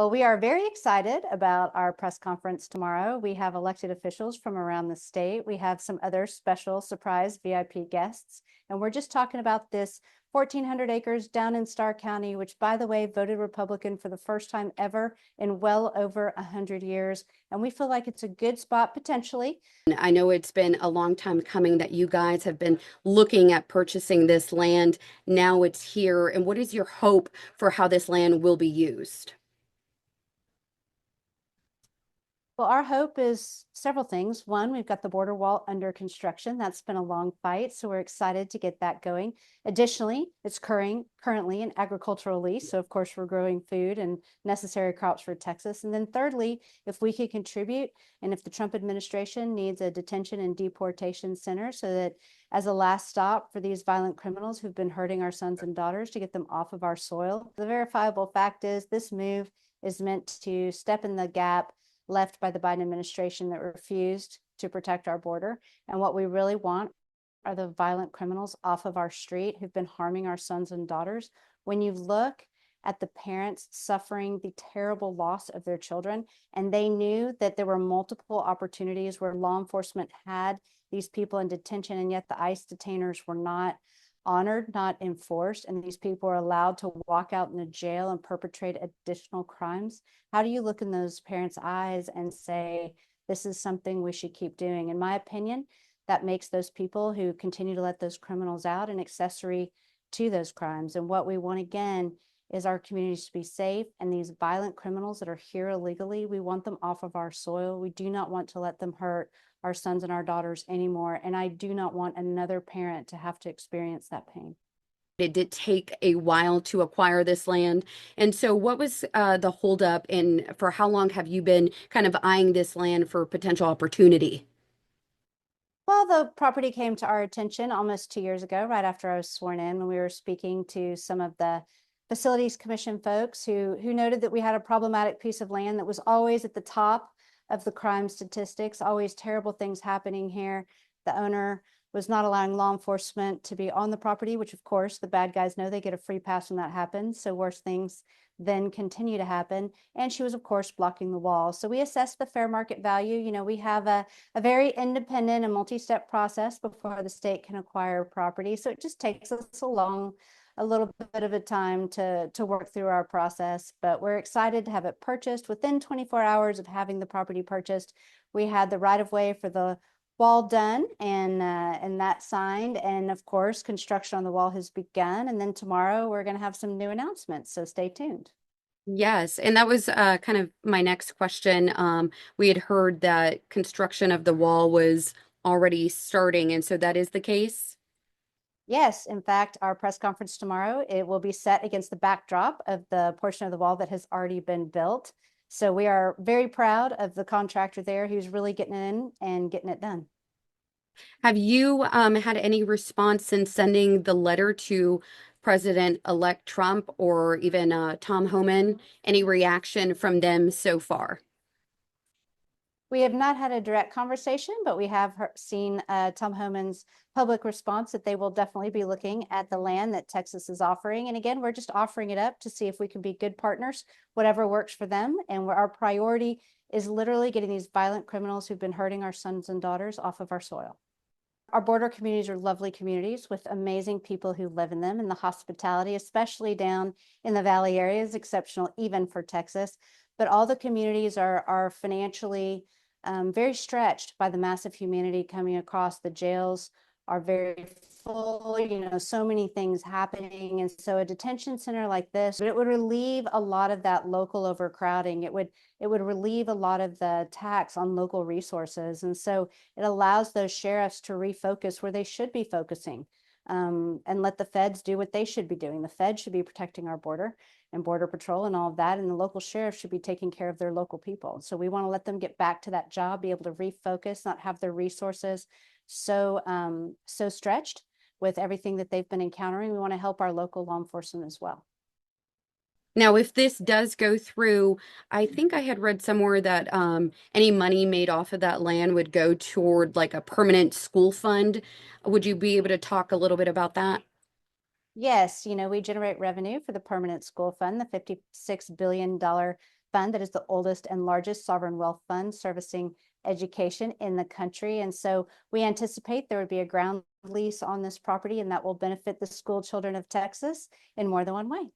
Well, we are very excited about our press conference tomorrow. We have elected officials from around the state. We have some other special surprise VIP guests, and we're just talking about this 1,400 acres down in Starr County, which, by the way, voted Republican for the first time ever in well over 100 years. And we feel like it's a good spot potentially. I know it's been a long time coming that you guys have been looking at purchasing this land. Now it's here. And what is your hope for how this land will be used? Well, our hope is several things. One, we've got the border wall under construction. That's been a long fight, so we're excited to get that going. Additionally, it's currently an agricultural lease, so of course we're growing food and necessary crops for Texas. And then thirdly, if we could contribute, and if the Trump administration needs a detention and deportation center so that as a last stop for these violent criminals who've been hurting our sons and daughters, to get them off of our soil. The verifiable fact is this move is meant to step in the gap left by the Biden administration that refused to protect our border. And what we really want are the violent criminals off of our street who've been harming our sons and daughters. When you look at the parents suffering the terrible loss of their children, and they knew that there were multiple opportunities where law enforcement had these people in detention, and yet the ICE detainers were not honored, not enforced, and these people are allowed to walk out in the jail and perpetrate additional crimes. How do you look in those parents' eyes and say, this is something we should keep doing? In my opinion, that makes those people who continue to let those criminals out an accessory to those crimes. And what we want, again, is our communities to be safe, and these violent criminals that are here illegally, we want them off of our soil. We do not want to let them hurt our sons and our daughters anymore. And I do not want another parent to have to experience that pain. It did take a while to acquire this land. And so what was the holdup, and for how long have you been kind of eyeing this land for potential opportunity? Well, the property came to our attention almost 2 years ago, right after I was sworn in, when we were speaking to some of the Facilities Commission folks who noted that we had a problematic piece of land that was always at the top of the crime statistics, always terrible things happening here. The owner was not allowing law enforcement to be on the property, which of course the bad guys know they get a free pass when that happens. So worse things then continue to happen. And she was of course blocking the wall. So we assessed the fair market value. You know, we have a very independent and multi-step process before the state can acquire property. So it just takes us a little bit of a time to work through our process, but we're excited to have it purchased. Within 24 hours of having the property purchased, we had the right of way for the wall done and that signed, and of course construction on the wall has begun. And then tomorrow we're going to have some new announcements, so stay tuned. Yes, and that was kind of my next question. We had heard that construction of the wall was already starting, and so that is the case? Yes, in fact, our press conference tomorrow, it will be set against the backdrop of the portion of the wall that has already been built. So we are very proud of the contractor there who's really getting in and getting it done. Have you had any response in sending the letter to President-elect Trump or even Tom Homan? Any reaction from them so far? We have not had a direct conversation, but we have seen Tom Homan's public response that they will definitely be looking at the land that Texas is offering. And again, we're just offering it up to see if we can be good partners, whatever works for them. And our priority is literally getting these violent criminals who've been hurting our sons and daughters off of our soil. Our border communities are lovely communities with amazing people who live in them, and the hospitality, especially down in the Valley area, is exceptional even for Texas. But all the communities are financially very stretched by the massive humanity coming across. The jails are very full, you know, so many things happening. And so a detention center like this, it would relieve a lot of that local overcrowding. It would relieve a lot of the tax on local resources. And so it allows those sheriffs to refocus where they should be focusing, and let the feds do what they should be doing. The feds should be protecting our border and border patrol and all of that, and the local sheriff should be taking care of their local people. So we want to let them get back to that job, be able to refocus, not have their resources so stretched with everything that they've been encountering. We want to help our local law enforcement as well. Now, if this does go through, I think I had read somewhere that any money made off of that land would go toward like a permanent school fund. Would you be able to talk a little bit about that? Yes, you know, we generate revenue for the permanent school fund, the $56 billion fund that is the oldest and largest sovereign wealth fund servicing education in the country. And so we anticipate there would be a ground lease on this property, and that will benefit the school children of Texas in more than one way.